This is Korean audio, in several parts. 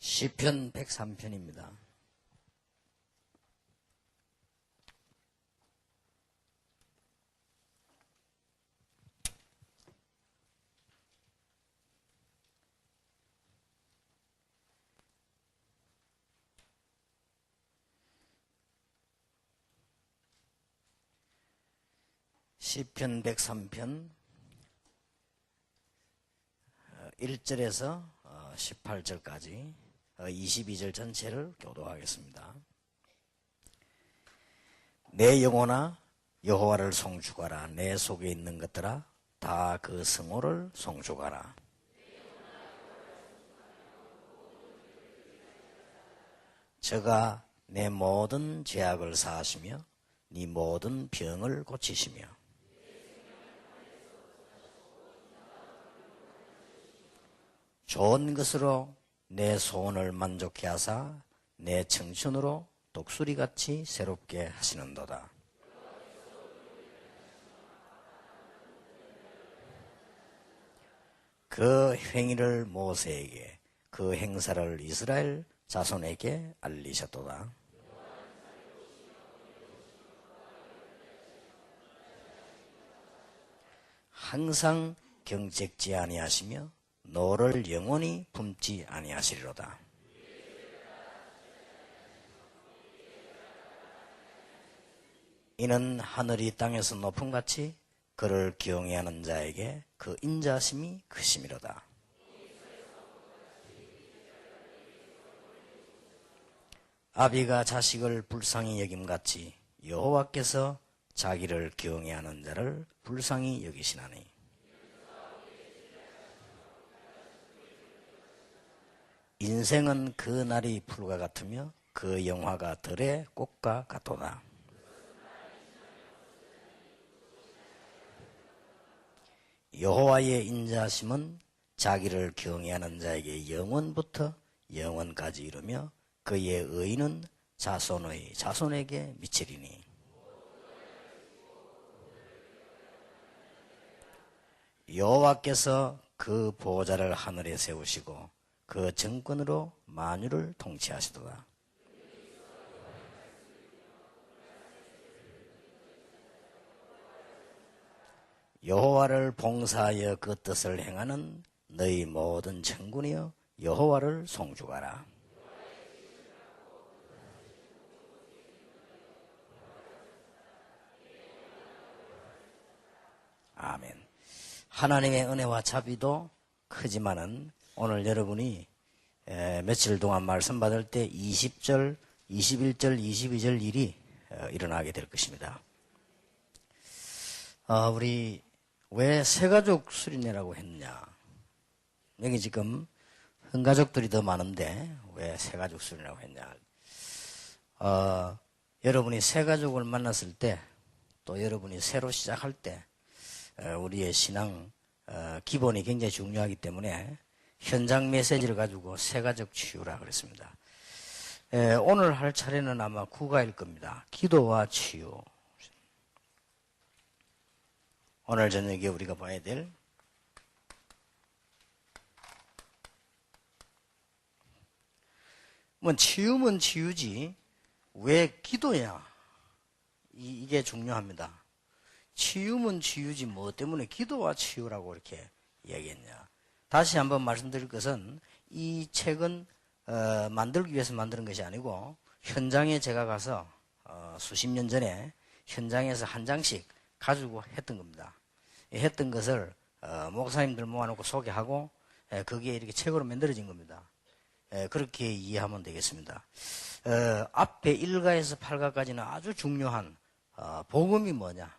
시편 103편입니다. 시편 103편 1절에서 18절까지 22절 전체를 교도하겠습니다. 내 영혼아 여호와를 송축하라. 내 속에 있는 것들아 다 그 성호를 송축하라. 저가 내 모든 죄악을 사하시며 네 모든 병을 고치시며 좋은 것으로 내 소원을 만족케 하사 내 청춘으로 독수리같이 새롭게 하시는도다. 그 행위를 모세에게 그 행사를 이스라엘 자손에게 알리셨도다. 항상 경책지 아니하시며 노를 영원히 품지 아니하시리로다. 이는 하늘이 땅에서 높음같이 그를 경외하는 자에게 그 인자심이 크심이로다. 아비가 자식을 불쌍히 여김같이 여호와께서 자기를 경외하는 자를 불쌍히 여기시나니 인생은 그 날이 풀과 같으며 그 영화가 들의 꽃과 같도다. 여호와의 인자하심은 자기를 경외하는 자에게 영원부터 영원까지 이르며 그의 의는 자손의 자손에게 미치리니 여호와께서 그 보좌를 하늘에 세우시고 그 정권으로 만유를 통치하시도다. 여호와를 봉사하여 그 뜻을 행하는 너희 모든 천군이여 여호와를 송축하라. 아멘. 하나님의 은혜와 자비도 크지만은 오늘 여러분이 며칠 동안 말씀 받을 때 20절, 21절, 22절 일이 일어나게 될 것입니다. 우리 왜 새가족 수련회라고 했냐? 여기 지금 흥가족들이 더 많은데 왜 새가족 수련회라고 했냐? 여러분이 새가족을 만났을 때 또 여러분이 새로 시작할 때 우리의 신앙 기본이 굉장히 중요하기 때문에 현장 메시지를 가지고 새가족 치유라 그랬습니다. 오늘 할 차례는 아마 구가일 겁니다. 기도와 치유. 오늘 저녁에 우리가 봐야 될 치유면 치유지 왜 기도야? 이게 중요합니다. 치유면 치유지 뭐 때문에 기도와 치유라고 이렇게 이야기했냐. 다시 한번 말씀드릴 것은 이 책은 만들기 위해서 만드는 것이 아니고 현장에 제가 가서 수십 년 전에 현장에서 한 장씩 가지고 했던 겁니다. 했던 것을 목사님들 모아놓고 소개하고 그게 이렇게 책으로 만들어진 겁니다. 그렇게 이해하면 되겠습니다. 앞에 1가에서 8가까지는 아주 중요한 복음이 뭐냐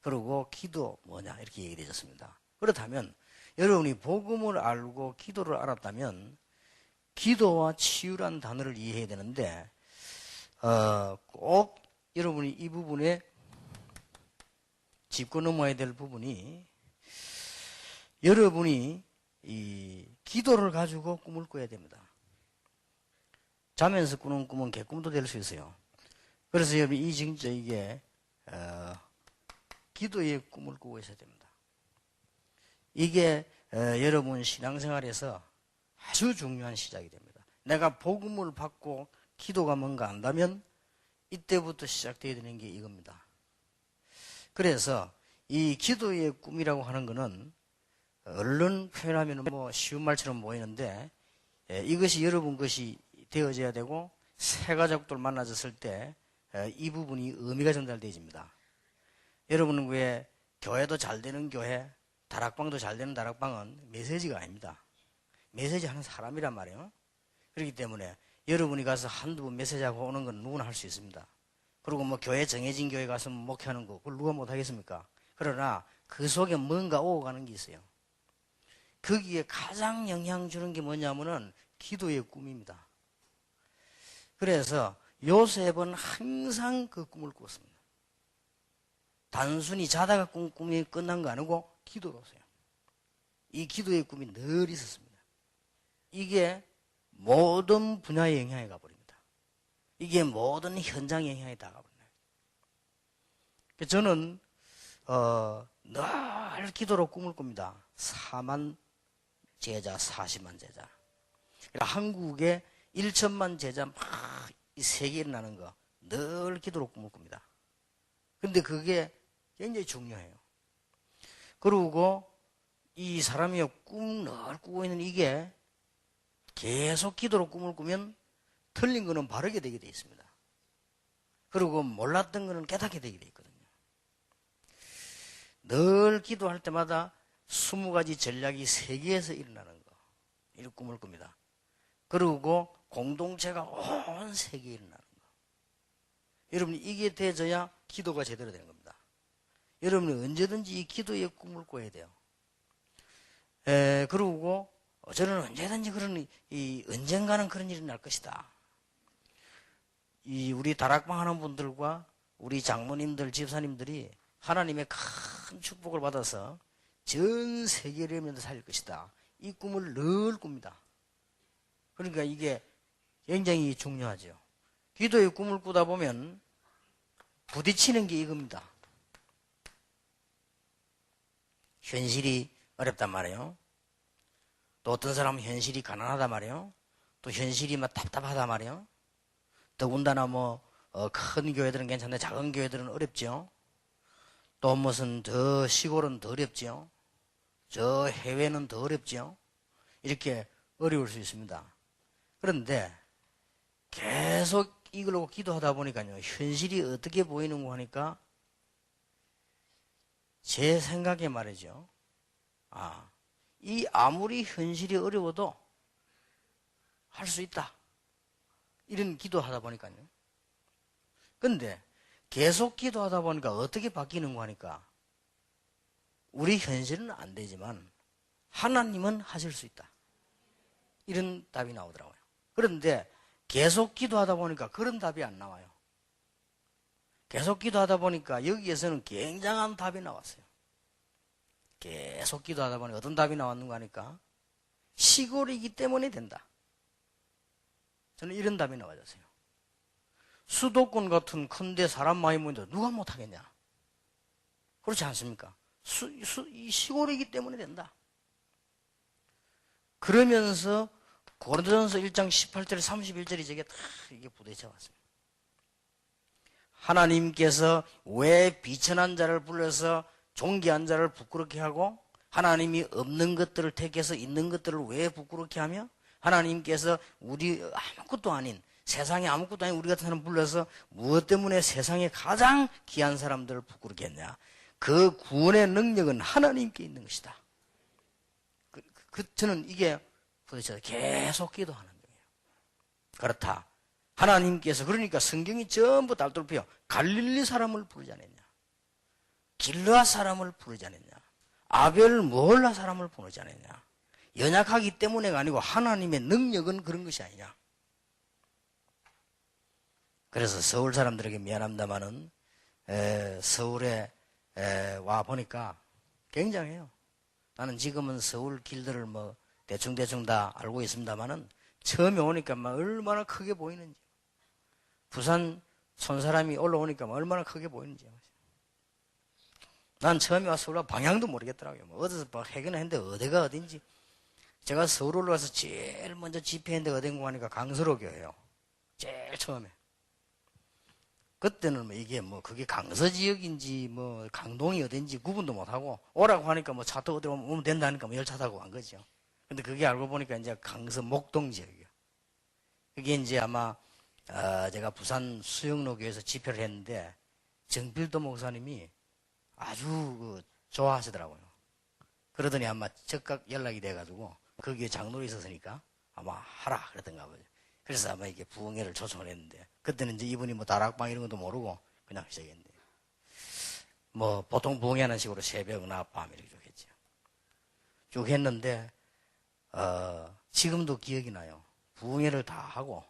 그리고 기도 뭐냐 이렇게 얘기되었습니다. 그렇다면 여러분이 복음을 알고 기도를 알았다면 기도와 치유란 단어를 이해해야 되는데 꼭 여러분이 이 부분에 짚고 넘어야 될 부분이 여러분이 이 기도를 가지고 꿈을 꿔야 됩니다. 자면서 꾸는 꿈은 개꿈도 될 수 있어요. 그래서 여러분 이 진짜 이게 기도의 꿈을 꾸고 있어야 됩니다. 이게 여러분 신앙생활에서 아주 중요한 시작이 됩니다. 내가 복음을 받고 기도가 뭔가 안다면 이때부터 시작되어야 되는 게 이겁니다. 그래서 이 기도의 꿈이라고 하는 거는 얼른 표현하면 뭐 쉬운 말처럼 보이는데 이것이 여러분 것이 되어져야 되고 새 가족들 만나졌을 때 이 부분이 의미가 전달되어집니다. 여러분은 왜 교회도 잘 되는 교회, 다락방도 잘 되는 다락방은 메시지가 아닙니다. 메시지 하는 사람이란 말이에요. 그렇기 때문에 여러분이 가서 한두 번 메시지하고 오는 건 누구나 할 수 있습니다. 그리고 뭐 교회 정해진 교회 가서 목회하는 거 그걸 누가 못하겠습니까? 그러나 그 속에 뭔가 오고 가는 게 있어요. 거기에 가장 영향 주는 게 뭐냐면은 기도의 꿈입니다. 그래서 요셉은 항상 그 꿈을 꿨습니다. 단순히 자다가 꿈이 끝난 거 아니고 기도로서요. 이 기도의 꿈이 늘 있었습니다. 이게 모든 분야의 영향이 가버립니다. 이게 모든 현장의 영향이 다 가버려요. 저는 늘 기도로 꿈을 꿉니다. 4만 제자, 40만 제자. 그러니까 한국에 1천만 제자 막 이 세계 일어나는 거 늘 기도로 꿈을 꿉니다. 근데 그게 굉장히 중요해요. 그리고 이 사람이 꿈 늘 꾸고 있는 이게 계속 기도로 꿈을 꾸면 틀린 거는 바르게 되게 돼 있습니다. 그리고 몰랐던 거는 깨닫게 되게 돼 있거든요. 늘 기도할 때마다 20가지 전략이 세계에서 일어나는 거, 이 꿈을 꿉니다. 그리고 공동체가 온 세계에 일어나는 거. 여러분이 이게 되어야 기도가 제대로 되는 겁니다. 여러분이 언제든지 이 기도의 꿈을 꿔야 돼요. 그리고 저는 언제든지 언젠가는 그런 일이 날 것이다. 우리 다락방 하는 분들과 우리 장모님들, 집사님들이 하나님의 큰 축복을 받아서 전 세계를 살릴 것이다. 이 꿈을 늘 꿉니다. 그러니까 이게 굉장히 중요하죠. 기도의 꿈을 꾸다 보면 부딪히는 게 이겁니다. 현실이 어렵단 말이에요. 또 어떤 사람은 현실이 가난하단 말이에요. 또 현실이 막 답답하단 말이에요. 더군다나 큰 교회들은 괜찮은데 작은 교회들은 어렵죠. 또 무슨 더 시골은 더 어렵죠. 저 해외는 더 어렵죠. 이렇게 어려울 수 있습니다. 그런데 계속 이걸로 기도하다 보니까요, 현실이 어떻게 보이는가 하니까 제 생각에 말이죠. 아무리 현실이 어려워도 할 수 있다. 이런 기도하다 보니까요. 근데 계속 기도하다 보니까 어떻게 바뀌는가 하니까 우리 현실은 안 되지만 하나님은 하실 수 있다. 이런 답이 나오더라고요. 그런데 계속 기도하다 보니까 그런 답이 안 나와요. 계속 기도하다 보니까 여기에서는 굉장한 답이 나왔어요. 계속 기도하다 보니 어떤 답이 나왔는가 하니까 시골이기 때문에 된다. 저는 이런 답이 나와졌어요. 수도권 같은 큰데 사람 많이 모이는데 누가 못하겠냐? 그렇지 않습니까? 이 시골이기 때문에 된다. 그러면서 고린도전서 1장 18절 31절이 저게 다 이게 부딪혀 왔습니다. 하나님께서 왜 비천한 자를 불러서 존귀한 자를 부끄럽게 하고 하나님이 없는 것들을 택해서 있는 것들을 왜 부끄럽게 하며 하나님께서 우리 아무것도 아닌 세상에 아무것도 아닌 우리 같은 사람 불러서 무엇 때문에 세상에 가장 귀한 사람들을 부끄럽게 했냐? 그 구원의 능력은 하나님께 있는 것이다. 저는 이게 도대체 계속 기도하는 거예요. 그렇다. 하나님께서 그러니까 성경이 전부 달돌피어 갈릴리 사람을 부르지 않았냐? 길르앗 사람을 부르지 않았냐? 아벨 모홀라 사람을 부르지 않았냐? 연약하기 때문에가 아니고 하나님의 능력은 그런 것이 아니냐? 그래서 서울 사람들에게 미안합니다마는 서울에 와 보니까 굉장해요. 나는 지금은 서울 길들을 대충 다 알고 있습니다만은 처음에 오니까 얼마나 크게 보이는지. 부산 손사람이 올라오니까 얼마나 크게 보이는지. 난 처음에 와서 올라 방향도 모르겠더라고요. 어디서 해결을 했는데 어디가 어딘지. 제가 서울 올라와서 제일 먼저 집회한 데가 어딘가 하니까 강서로 교회요. 제일 처음에. 그때는 뭐 이게 뭐 그게 강서 지역인지 뭐 강동이 어딘지 구분도 못하고 오라고 하니까 뭐 차 타고 어디로 오면 된다니까 뭐 열차 타고 간 거죠. 근데 그게 알고 보니까 이제 강서 목동 지역이요. 그게 이제 아마 제가 부산 수영로 교회에서 집회를 했는데 정필도 목사님이 아주 좋아하시더라고요. 그러더니 아마 즉각 연락이 돼가지고 거기에 장로로 있었으니까 아마 하라 그랬던가 보죠. 그래서 아마 이게 부흥회를 초청을 했는데 그때는 이제 이분이 뭐 다락방 이런 것도 모르고 그냥 시작했는데 뭐 보통 부흥회 하는 식으로 새벽이나 밤 이렇게 쭉 했죠. 쭉 했는데 지금도 기억이 나요. 부흥회를 다 하고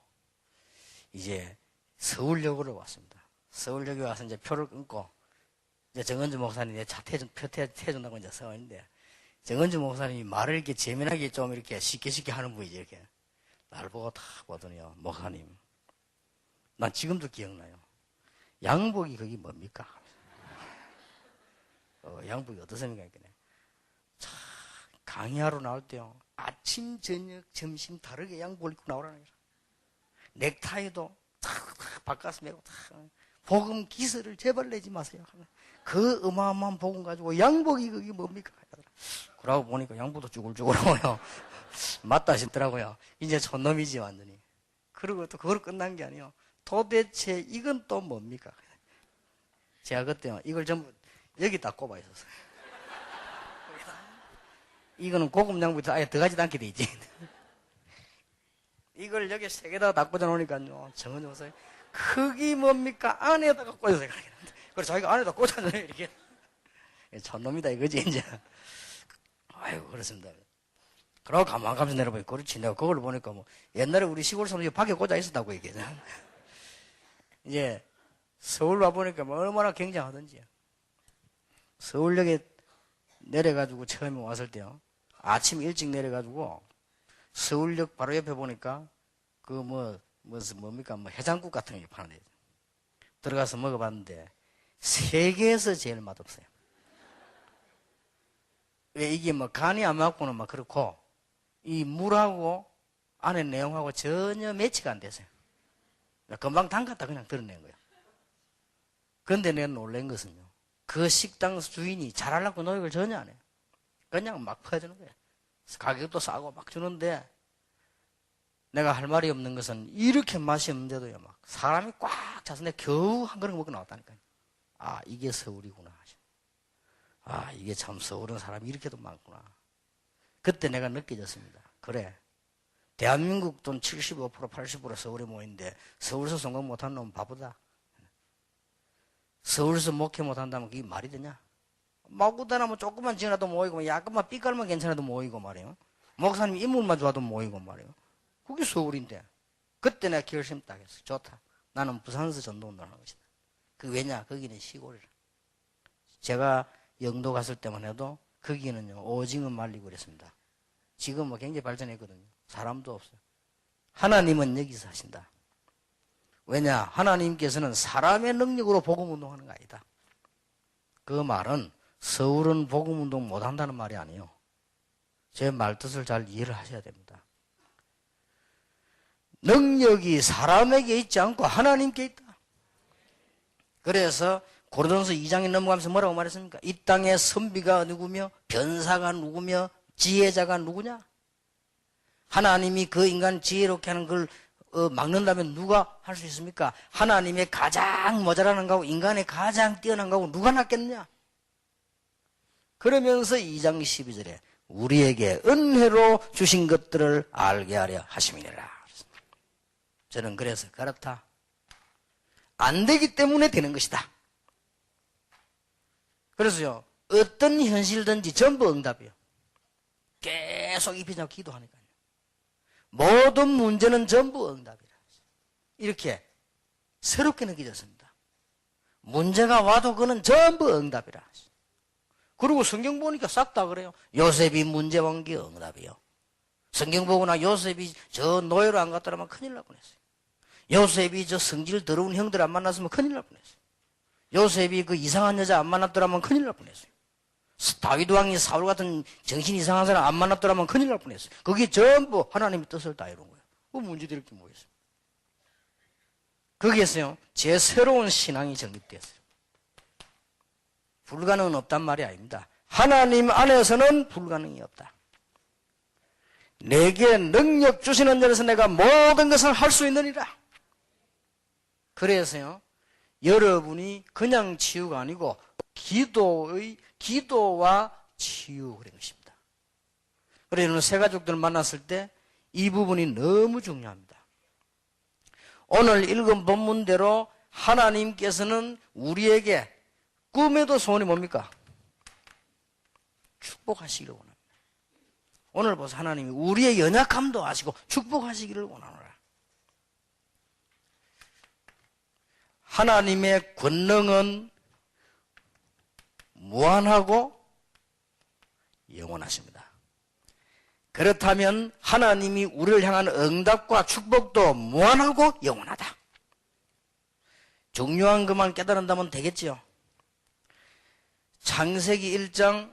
이제 서울역으로 왔습니다. 서울역에 와서 이제 표를 끊고 이제 정은주 목사님이 내 차 태워준다고 이제 서 있는데 정은주 목사님이 말을 이렇게 재미나게 좀 이렇게 쉽게 하는 분이지 이렇게 날 보고 탁 보더니요. 목사님, 난 지금도 기억나요. 양복이 그게 뭡니까? 양복이 어떻습니까? 참 강의하러 나올 때요. 아침, 저녁, 점심 다르게 양복을 입고 나오라는 거죠. 넥타이도 탁 바꿔서 메고 탁 복음 기스를 제발 내지 마세요. 그 어마어마한 복음 가지고 양복이 그게 뭡니까? 그러고 보니까 양복도 쭈글쭈글하고요. 맞다 싶더라고요. 이제 촌놈이지 완전히. 그리고 또 그걸 끝난 게 아니에요. 도대체 이건 또 뭡니까? 제가 그때 이걸 전부 여기다 꼽아 있었어요. 이거는 고급 양복이 아예 들어가지도 않게 돼 있지. 이걸 여기 세 개다 다 꽂아놓으니까요. 정은주 목사님, 크기 뭡니까? 안에다가 꽂아서 그래서 자기가 안에다 꽂아놔요, 이렇게. 촌놈이다, 이거지, 이제. 아이고, 그렇습니다. 그러고 가만가면서 내려보니, 그렇지. 내가 그걸 보니까 뭐, 옛날에 우리 시골 사람들이 밖에 꽂아 있었다고 얘기해요. 이제, 서울 와보니까 뭐 얼마나 굉장하던지요. 서울역에 내려가지고 처음에 왔을 때요. 아침 일찍 내려가지고, 서울역 바로 옆에 보니까, 뭡니까? 뭐 해장국 같은 게 파는 데 들어가서 먹어봤는데, 세계에서 제일 맛없어요. 왜 이게 뭐 간이 안 맞고는 막 그렇고, 이 물하고 안에 내용하고 전혀 매치가 안 됐어요. 금방 담갔다 그냥 드러낸 거예요. 그런데 내가 놀란 것은요. 그 식당 주인이 잘하려고 노력을 전혀 안 해요. 그냥 막 퍼주는 거예요. 가격도 싸고 막 주는데, 내가 할 말이 없는 것은 이렇게 맛이 없는데도요, 막 사람이 꽉 차서 내가 겨우 한 그릇 먹고 나왔다니까요. 아, 이게 서울이구나. 아, 이게 참 서울은 사람이 이렇게도 많구나. 그때 내가 느껴졌습니다. 그래. 대한민국 돈 75%, 80% 서울에 모이는데 서울에서 성공 못하는 놈은 바보다. 서울에서 목회 못한다면 그게 말이 되냐? 마구다나 뭐 조금만 지나도 모이고, 약간만 삐깔만 괜찮아도 모이고 말이에요. 목사님 인물만 좋아도 모이고 말이에요. 그게 서울인데. 그때 내가 결심 딱 했어. 좋다. 나는 부산에서 전도운동을 하는 것이다. 그 왜냐? 거기는 시골이라. 제가 영도 갔을 때만 해도 거기는요, 오징어 말리고 그랬습니다. 지금 뭐 굉장히 발전했거든요. 사람도 없어요. 하나님은 여기서 하신다. 왜냐? 하나님께서는 사람의 능력으로 복음 운동하는 거 아니다. 그 말은 서울은 복음 운동 못 한다는 말이 아니에요. 제 말뜻을 잘 이해를 하셔야 됩니다. 능력이 사람에게 있지 않고 하나님께 있다. 그래서 고린도전서 2장에 넘어가면서 뭐라고 말했습니까? 이 땅의 선비가 누구며 변사가 누구며 지혜자가 누구냐? 하나님이 그 인간 지혜롭게 하는 걸 막는다면 누가 할 수 있습니까? 하나님의 가장 모자라는 거하고 인간의 가장 뛰어난 거하고 누가 낫겠느냐? 그러면서 2장 12절에 우리에게 은혜로 주신 것들을 알게 하려 하심이니라. 저는 그래서 그렇다. 안 되기 때문에 되는 것이다. 그래서요, 어떤 현실든지 전부 응답이에요. 계속 입히자고 기도하니까요. 모든 문제는 전부 응답이라. 이렇게 새롭게 느껴졌습니다. 문제가 와도 그는 전부 응답이라. 그리고 성경 보니까 싹 다 그래요. 요셉이 문제 온 게 응답이요. 성경 보거나 요셉이 저 노예로 안 갔더라면 큰일 날 뻔했어요. 요셉이 저 성질 더러운 형들 안 만났으면 큰일 날 뻔했어요. 요셉이 그 이상한 여자 안 만났더라면 큰일 날 뻔했어요. 다윗 왕이 사울 같은 정신 이상한 사람 안 만났더라면 큰일 날 뻔했어요. 그게 전부 하나님의 뜻을 다 이룬 거예요. 뭐 문제될 게 뭐겠어요. 거기에서요, 제 새로운 신앙이 정립됐어요. 불가능은 없단 말이 아닙니다. 하나님 안에서는 불가능이 없다. 내게 능력 주시는 자에서 내가 모든 것을 할 수 있느니라. 그래서요, 여러분이 그냥 치유가 아니고 기도와 치유 그런 것입니다. 그래서 새 가족들 만났을 때 이 부분이 너무 중요합니다. 오늘 읽은 본문대로 하나님께서는 우리에게 꿈에도 소원이 뭡니까? 축복하시기를 원합니다. 오늘 보세요. 하나님이 우리의 연약함도 아시고 축복하시기를 원하노라. 하나님의 권능은 무한하고 영원하십니다. 그렇다면 하나님이 우리를 향한 응답과 축복도 무한하고 영원하다. 중요한 것만 깨달은다면 되겠지요. 창세기 1장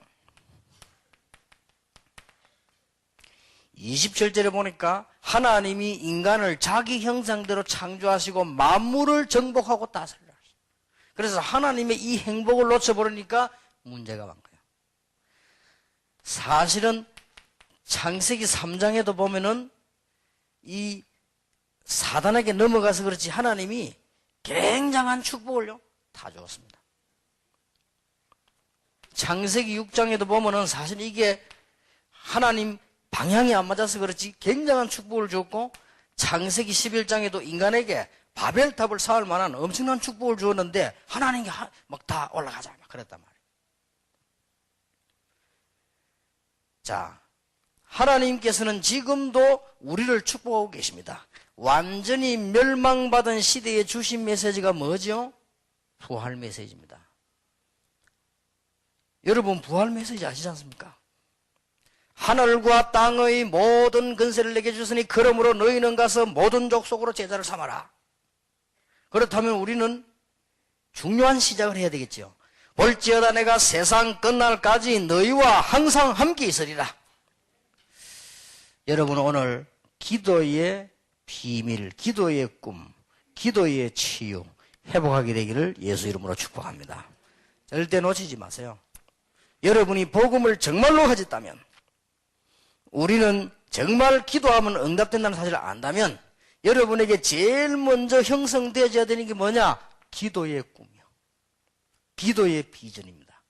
27절에 보니까 하나님이 인간을 자기 형상대로 창조하시고 만물을 정복하고 다스리라. 그래서 하나님의 이 행복을 놓쳐버리니까 문제가 많고요. 사실은 창세기 3장에도 보면은 이 사단에게 넘어가서 그렇지 하나님이 굉장한 축복을요 다 주었습니다. 창세기 6장에도 보면은 사실 이게 하나님 방향이 안 맞아서 그렇지 굉장한 축복을 주었고, 창세기 11장에도 인간에게 바벨탑을 쌓을 만한 엄청난 축복을 주었는데 하나님이 막 다 올라가자 막 그랬단 말이에요. 자, 하나님께서는 지금도 우리를 축복하고 계십니다. 완전히 멸망받은 시대에 주신 메시지가 뭐죠? 부활 메시지입니다. 여러분 부활 메시지 아시지 않습니까? 하늘과 땅의 모든 근세를 내게 주시니 그러므로 너희는 가서 모든 족속으로 제자를 삼아라. 그렇다면 우리는 중요한 시작을 해야 되겠죠. 볼지어다 내가 세상 끝날까지 너희와 항상 함께 있으리라. 여러분 오늘 기도의 비밀, 기도의 꿈, 기도의 치유 회복하게 되기를 예수 이름으로 축복합니다. 절대 놓치지 마세요. 여러분이 복음을 정말로 가졌다면, 우리는 정말 기도하면 응답된다는 사실을 안다면 여러분에게 제일 먼저 형성되어야 되는 게 뭐냐? 기도의 꿈이요. 기도의 비전입니다.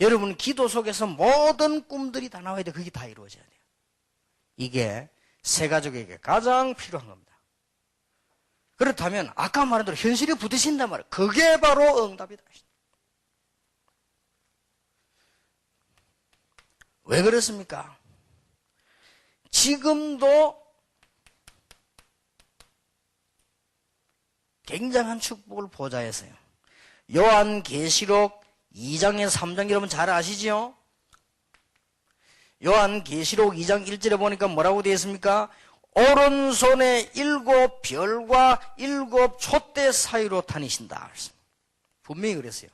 여러분 기도 속에서 모든 꿈들이 다 나와야 돼. 그게 다 이루어져야 돼요. 이게 새 가족에게 가장 필요한 겁니다. 그렇다면 아까 말한 대로 현실이 부딪힌단 말이에요. 그게 바로 응답이다. 왜 그렇습니까? 지금도 굉장한 축복을 보좌해서요. 요한계시록 2장에서 3장 여러분 잘 아시죠? 요한계시록 2장 1절에 보니까 뭐라고 되어 있습니까? 오른손에 7 별과 7 촛대 사이로 다니신다. 분명히 그랬어요.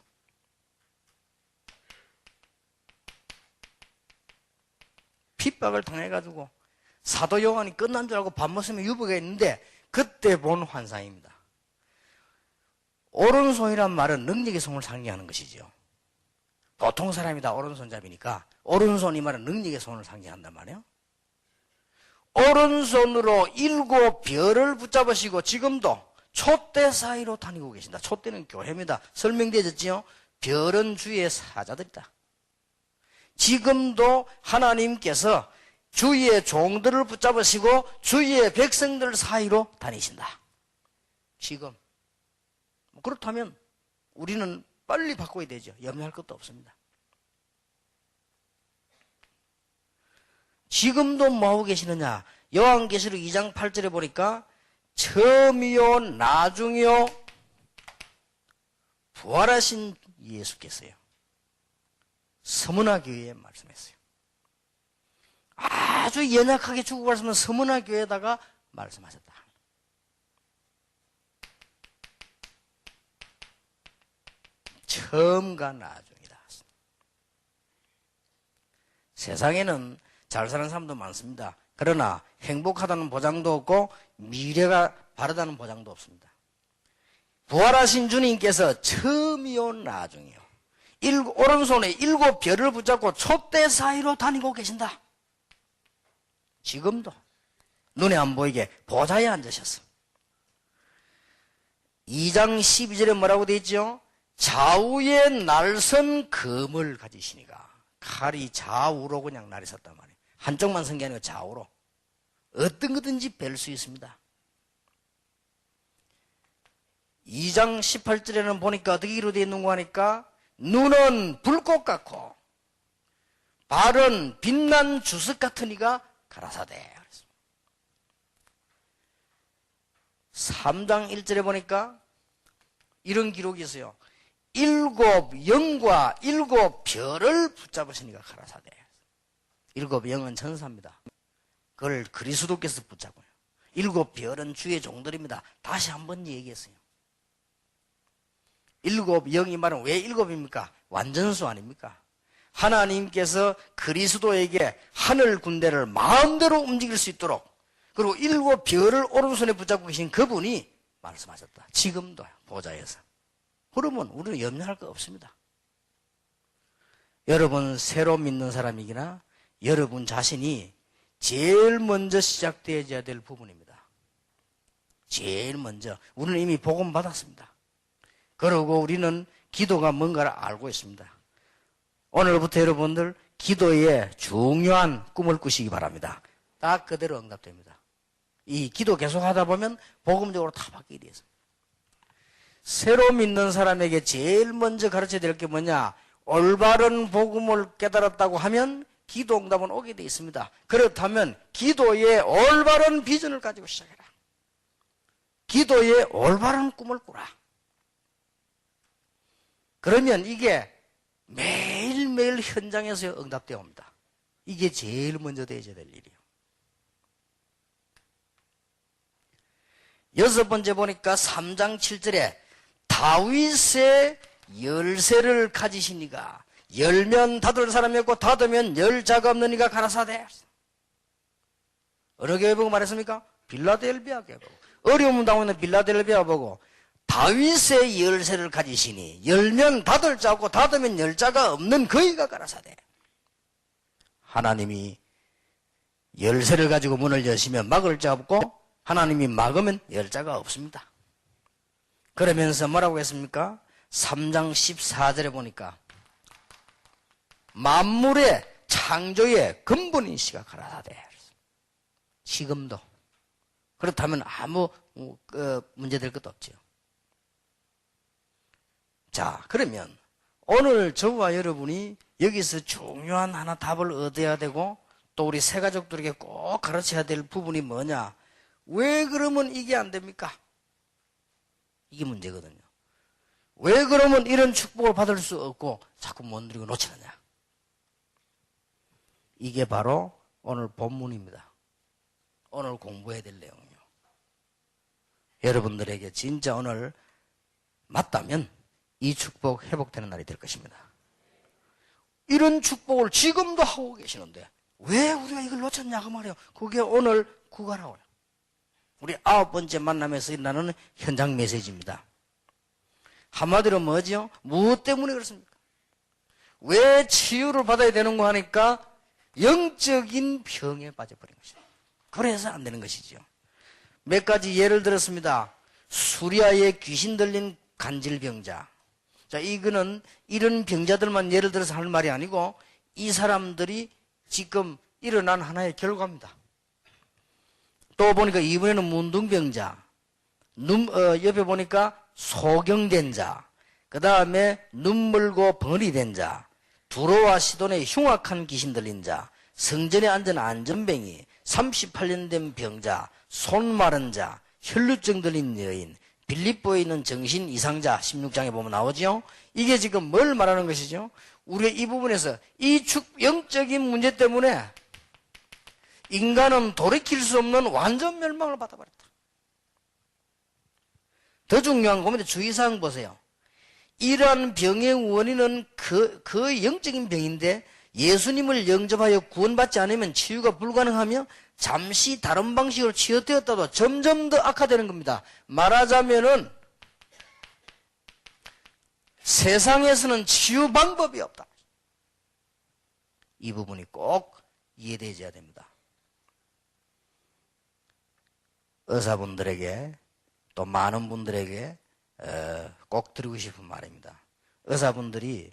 핍박을 당해가지고 사도 요한이 끝난 줄 알고 밥 먹으면 유부가 있는데 그때 본 환상입니다. 오른손이란 말은 능력의 손을 상징하는 것이죠. 보통 사람이 다 오른손잡이니까 오른손이 말은 능력의 손을 상징한단 말이에요. 오른손으로 7 별을 붙잡으시고 지금도 촛대 사이로 다니고 계신다. 촛대는 교회입니다. 설명되어졌지요. 별은 주의 사자들이다. 지금도 하나님께서 주의 종들을 붙잡으시고 주의 백성들 사이로 다니신다. 지금. 그렇다면 우리는 빨리 바꿔야 되죠. 염려할 것도 없습니다. 지금도 뭐하고 계시느냐? 요한계시록 2장 8절에 보니까 처음이요 나중이요 부활하신 예수께서요 서문화 교회에 말씀했어요. 아주 연약하게 죽어가시는 서문화 교회에다가 말씀하셨다. 처음과 나중이다. 세상에는 잘 사는 사람도 많습니다. 그러나 행복하다는 보장도 없고 미래가 바르다는 보장도 없습니다. 부활하신 주님께서 처음이요 나중이요 오른손에 7 별을 붙잡고 촛대 사이로 다니고 계신다. 지금도 눈에 안 보이게 보좌에 앉으셨어. 2장 12절에 뭐라고 되어 있죠? 좌우에 날선 검을 가지시니가. 칼이 좌우로 그냥 날이 섰단 말이에요. 한쪽만 선 게 아니고 좌우로. 어떤 거든지 뵐 수 있습니다. 2장 18절에는 보니까 어떻게 기록되어 있는 거 하니까 눈은 불꽃 같고 발은 빛난 주석 같으니가 가라사대. 3장 1절에 보니까 이런 기록이 있어요. 7 영과 7 별을 붙잡으시니까 가라사대. 7 영은 천사입니다. 그걸 그리스도께서 붙잡고요. 7 별은 주의 종들입니다. 다시 한번 얘기했어요. 7 영이 말은 왜 7입니까? 완전수 아닙니까? 하나님께서 그리스도에게 하늘 군대를 마음대로 움직일 수 있도록 그리고 7 별을 오른손에 붙잡고 계신 그분이 말씀하셨다. 지금도 보좌에서. 그러면 우리는 염려할 거 없습니다. 여러분 새로 믿는 사람이기나 여러분 자신이 제일 먼저 시작되어야 될 부분입니다. 제일 먼저. 우리는 이미 복음 받았습니다. 그리고 우리는 기도가 뭔가를 알고 있습니다. 오늘부터 여러분들 기도에 중요한 꿈을 꾸시기 바랍니다. 딱 그대로 응답됩니다. 이 기도 계속 하다 보면 복음적으로 다 바뀌게 되어 있습니다. 새로 믿는 사람에게 제일 먼저 가르쳐야 될 게 뭐냐? 올바른 복음을 깨달았다고 하면 기도 응답은 오게 되어 있습니다. 그렇다면 기도에 올바른 비전을 가지고 시작해라. 기도에 올바른 꿈을 꾸라. 그러면 이게 매일매일 현장에서 응답되어 옵니다. 이게 제일 먼저 되어야 될 일이에요. 6번째 보니까 3장 7절에 다윗의 열쇠를 가지시니가 열면 닫을 사람이 없고 닫으면 열 자가 없는 이가 가라사대. 어느 교회 보고 말했습니까? 빌라델비아 교회 보고. 어려움 당하는 빌라델비아 보고 다윗의 열쇠를 가지시니 열면 닫을 자 없고 닫으면 열 자가 없는 그이가 가라사대. 하나님이 열쇠를 가지고 문을 여시면 막을 자 없고 하나님이 막으면 열 자가 없습니다. 그러면서 뭐라고 했습니까? 3장 14절에 보니까 만물의 창조의 근본인 시가 가라사대. 지금도. 그렇다면 아무 문제될 것도 없죠. 자, 그러면 오늘 저와 여러분이 여기서 중요한 하나 답을 얻어야 되고 또 우리 새 가족들에게 꼭 가르쳐야 될 부분이 뭐냐? 왜 그러면 이게 안 됩니까? 이게 문제거든요. 왜 그러면 이런 축복을 받을 수 없고 자꾸 못 누리고 놓치느냐? 이게 바로 오늘 본문입니다. 오늘 공부해야 될 내용이요. 여러분들에게 진짜 오늘 맞다면 이 축복 회복되는 날이 될 것입니다. 이런 축복을 지금도 하고 계시는데 왜 우리가 이걸 놓쳤냐 그 말이에요. 그게 오늘 구가라고요. 우리 9번째 만남에서 일어나는 현장 메시지입니다. 한마디로 뭐죠? 무엇 때문에 그렇습니까? 왜 치유를 받아야 되는가 하니까 영적인 병에 빠져버린 것이죠. 그래서 안 되는 것이죠. 몇 가지 예를 들었습니다. 수리아에 귀신 들린 간질병자. 자, 이거는 이런 병자들만 예를 들어서 할 말이 아니고 이 사람들이 지금 일어난 하나의 결과입니다. 또 보니까 이번에는 문둥병자, 옆에 보니까 소경된 자, 그 다음에 눈물고 벙어리 된 자, 두로와 시돈에 흉악한 귀신 들린 자, 성전에 앉은 안전뱅이, 38년 된 병자, 손 마른 자, 혈루증 들린 여인, 빌립보에 있는 정신 이상자 16장에 보면 나오죠. 이게 지금 뭘 말하는 것이죠? 우리가 이 부분에서 이 영적인 문제 때문에 인간은 돌이킬 수 없는 완전 멸망을 받아버렸다. 더 중요한 겁니다. 주의사항 보세요. 이러한 병의 원인은 그 영적인 병인데 예수님을 영접하여 구원받지 않으면 치유가 불가능하며 잠시 다른 방식으로 치유되었다도 점점 더 악화되는 겁니다. 말하자면은 세상에서는 치유 방법이 없다. 이 부분이 꼭 이해되어야 됩니다. 의사분들에게 또 많은 분들에게 꼭 드리고 싶은 말입니다. 의사분들이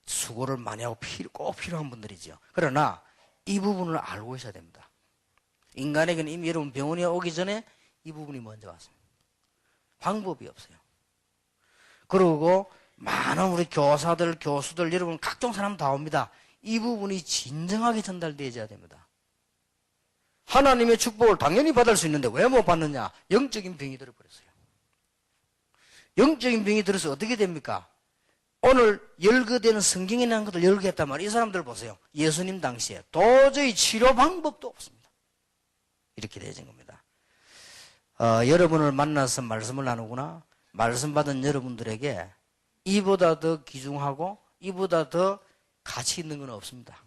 수고를 많이 하고 꼭 필요한 분들이죠. 그러나 이 부분을 알고 있어야 됩니다. 인간에게는 이미 여러분 병원에 오기 전에 이 부분이 먼저 왔습니다. 방법이 없어요. 그리고 많은 우리 교사들, 교수들, 여러분 각종 사람 다 옵니다. 이 부분이 진정하게 전달되어야 됩니다. 하나님의 축복을 당연히 받을 수 있는데 왜 못 받느냐? 영적인 병이 들어버렸어요. 영적인 병이 들어서 어떻게 됩니까? 오늘 열거되는 성경에 나온 것들 열거했단 말이에요. 이 사람들 보세요. 예수님 당시에 도저히 치료 방법도 없습니다. 이렇게 되어진 겁니다. 여러분을 만나서 말씀을 나누구나. 말씀 받은 여러분들에게 이보다 더 귀중하고 이보다 더 가치 있는 건 없습니다.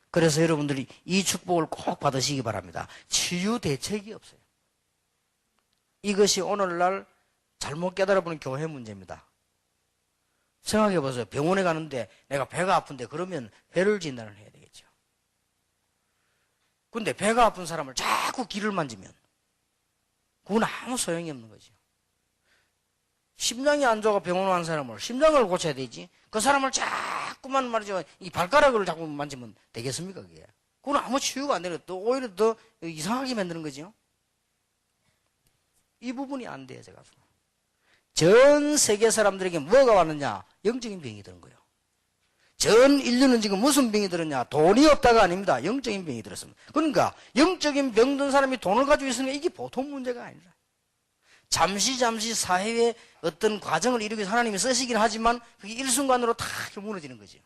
그래서 여러분들이 이 축복을 꼭 받으시기 바랍니다. 치유 대책이 없어요. 이것이 오늘날 잘못 깨달아보는 교회 문제입니다. 생각해 보세요. 병원에 가는데 내가 배가 아픈데 그러면 배를 진단을 해야 되겠죠. 근데 배가 아픈 사람을 자꾸 귀를 만지면 그건 아무 소용이 없는 거죠. 심장이 안 좋아가 병원 온 사람을 심장을 고쳐야 되지. 그 사람을 자꾸만 말이죠. 이 발가락을 자꾸 만지면 되겠습니까, 그게? 그건 아무 치유가 안 되는 또 오히려 더 이상하게 만드는 거죠. 이 부분이 안 돼요, 제가. 전 세계 사람들에게 뭐가 왔느냐? 영적인 병이 드는 거예요. 전 인류는 지금 무슨 병이 들었냐? 돈이 없다가 아닙니다. 영적인 병이 들었습니다. 그러니까 영적인 병 든 사람이 돈을 가지고 있으니까 이게 보통 문제가 아니라 잠시 사회의 어떤 과정을 일으키기 위해서 하나님이 쓰시긴 하지만 그게 일순간으로 다 무너지는 거죠.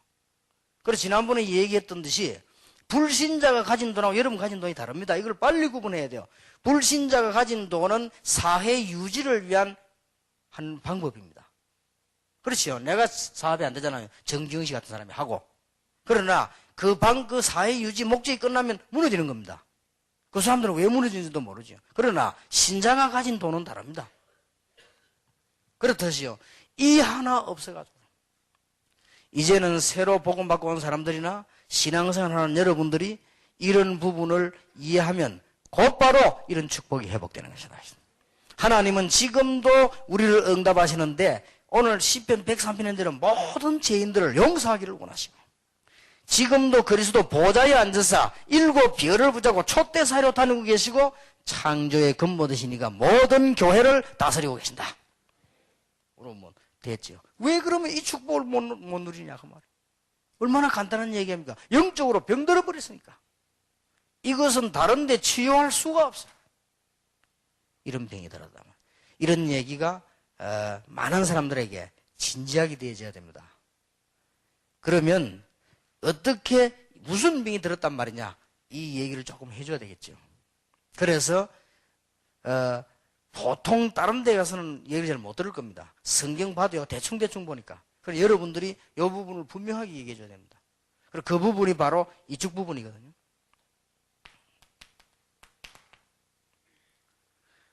그래서 지난번에 얘기했던 듯이 불신자가 가진 돈하고 여러분 가진 돈이 다릅니다. 이걸 빨리 구분해야 돼요. 불신자가 가진 돈은 사회 유지를 위한 한 방법입니다. 그렇죠. 내가 사업이 안 되잖아요. 정기영 씨 같은 사람이 하고. 그러나 그 사회 유지 목적이 끝나면 무너지는 겁니다. 그 사람들은 왜 무너지는지도 모르죠. 그러나 신자가 가진 돈은 다릅니다. 그렇듯이요. 이 하나 없어가지고 이제는 새로 복음받고 온 사람들이나 신앙생활하는 여러분들이 이런 부분을 이해하면 곧바로 이런 축복이 회복되는 것이다. 하나님은 지금도 우리를 응답하시는데 오늘 시편 103편에 대한 모든 죄인들을 용서하기를 원하시고 지금도 그리스도 보좌에 앉으사 일곱 별을 붙잡고 촛대사이로 다니고 계시고 창조의 근본 되시니까 모든 교회를 다스리고 계신다. 그러면 됐죠. 왜 그러면 이 축복을 못 누리냐 그 말이에요. 얼마나 간단한 얘기입니까? 영적으로 병들어 버렸으니까. 이것은 다른 데 치유할 수가 없어요. 이런 병이 들었다. 이런 얘기가 많은 사람들에게 진지하게 되어져야 됩니다. 그러면 어떻게 무슨 병이 들었단 말이냐 이 얘기를 조금 해줘야 되겠죠. 그래서 보통 다른 데 가서는 얘기를 잘 못 들을 겁니다. 성경 봐도요 대충 보니까. 그래서 여러분들이 이 부분을 분명하게 얘기해 줘야 됩니다. 그리고 그 부분이 바로 이쪽 부분이거든요.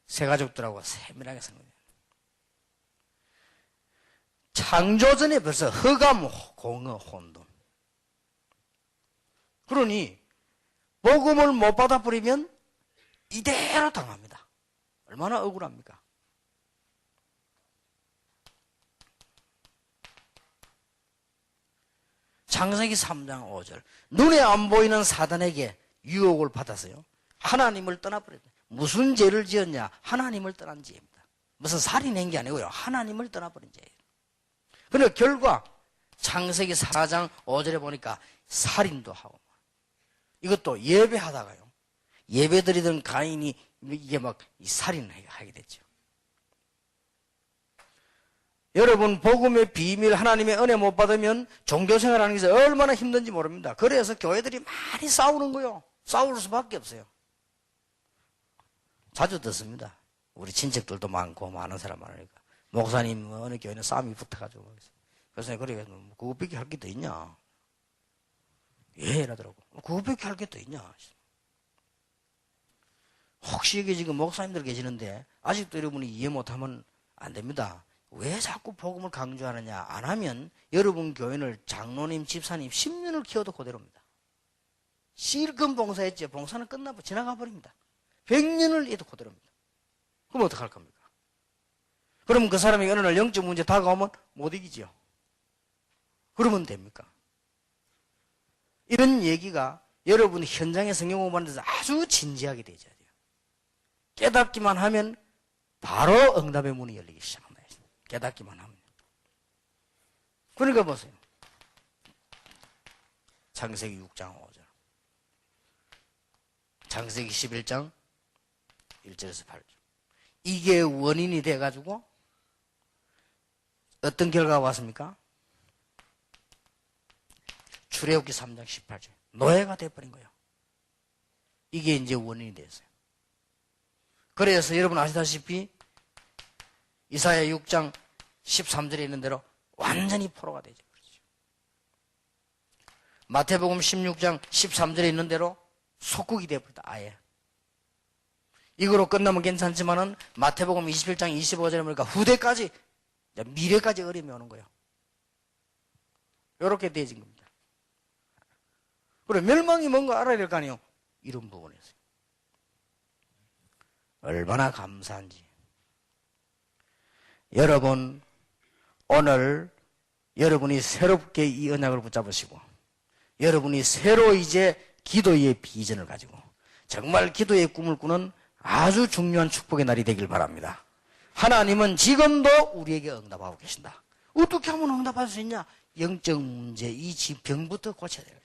새 가족들하고 세밀하게 사는 거예요. 창조전에 벌써 흑암, 공허, 혼돈. 그러니 복음을 못 받아버리면 이대로 당합니다. 얼마나 억울합니까? 창세기 3장 5절 눈에 안 보이는 사단에게 유혹을 받았어요. 하나님을 떠나버렸다. 무슨 죄를 지었냐? 하나님을 떠난 죄입니다. 무슨 살인한 게 아니고요. 하나님을 떠나버린 죄예요. 그러니까 결과 창세기 4장 5절에 보니까 살인도 하고 이것도 예배하다가요. 예배드리던 가인이 이게 막 살인을 하게 됐죠. 여러분 복음의 비밀 하나님의 은혜 못 받으면 종교생활하는 게 얼마나 힘든지 모릅니다. 그래서 교회들이 많이 싸우는 거예요. 싸울 수밖에 없어요. 자주 듣습니다. 우리 친척들도 많고 많은 사람 많으니까 목사님 어느 교회는 싸움이 붙어가지고 그래서 그래, 그것밖에 할 게 더 있냐? 예, 이러더라고. 그것밖에 할 게 더 있냐? 혹시 여기 지금 목사님들 계시는데 아직도 여러분이 이해 못하면 안 됩니다. 왜 자꾸 복음을 강조하느냐? 안 하면 여러분 교인을 장로님, 집사님 10년을 키워도 그대로입니다. 실컷 봉사했죠. 봉사는 끝나고 지나가 버립니다. 100년을 해도 그대로입니다. 그럼 어떡할 겁니까? 그러면 그 사람이 어느 날 영적 문제 다가오면 못 이기지요. 그러면 됩니까? 이런 얘기가 여러분이 현장에 성경 공부하는 데서 아주 진지하게 되어야 돼요. 깨닫기만 하면 바로 응답의 문이 열리기 시작합니다. 깨닫기만 하면. 그러니까 보세요. 창세기 6장 5절. 창세기 11장 1절에서 8절. 이게 원인이 돼가지고 어떤 결과가 왔습니까? 출애굽기 3장 18절. 노예가 돼버린 거예요. 이게 이제 원인이 됐어요. 그래서 여러분 아시다시피 이사야 6장 13절에 있는 대로 완전히 포로가 되죠. 마태복음 16장 13절에 있는 대로 속국이 되어버렸다. 아예. 이거로 끝나면 괜찮지만은 마태복음 21장 25절에 보니까 후대까지 미래까지 어려움이 오는 거예요. 이렇게 되어진 겁니다. 그래 멸망이 뭔가 알아야 될 거 아니에요. 이런 부분에서. 얼마나 감사한지. 여러분 오늘 여러분이 새롭게 이 언약을 붙잡으시고 여러분이 새로 이제 기도의 비전을 가지고 정말 기도의 꿈을 꾸는 아주 중요한 축복의 날이 되길 바랍니다. 하나님은 지금도 우리에게 응답하고 계신다. 어떻게 하면 응답할 수 있냐? 영적 문제, 이 병부터 고쳐야 됩니다.